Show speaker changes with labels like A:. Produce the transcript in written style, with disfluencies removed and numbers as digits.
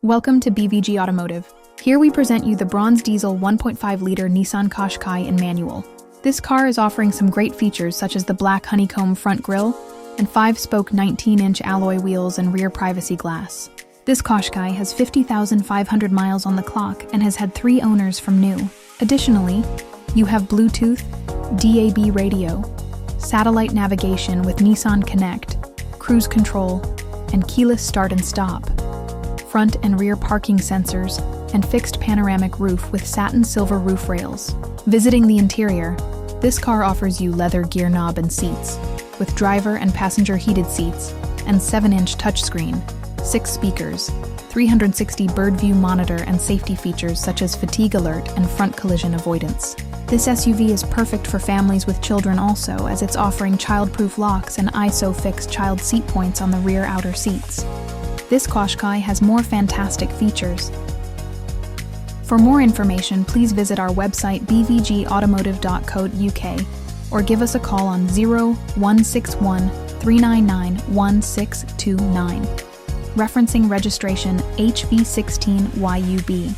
A: Welcome to BVG Automotive. Here we present you the bronze diesel 1.5-liter Nissan QASHQAI in manual. This car is offering some great features such as the black honeycomb front grille and 5-spoke 19-inch alloy wheels and rear privacy glass. This QASHQAI has 50,500 miles on the clock and has had 3 owners from new. Additionally, you have Bluetooth, DAB radio, satellite navigation with Nissan Connect, cruise control, and keyless start and stop, front and rear parking sensors, and fixed panoramic roof with satin silver roof rails. Visiting the interior, this car offers you leather gear knob and seats, with driver and passenger heated seats, and 7-inch touchscreen, 6 speakers, 360 bird view monitor, and safety features such as fatigue alert and front collision avoidance. This SUV is perfect for families with children also, as it's offering child-proof locks and ISO-fixed child seat points on the rear outer seats. This QASHQAI has more fantastic features. For more information, please visit our website bvgautomotive.co.uk or give us a call on 0161 399 1629, referencing registration HV16YUB.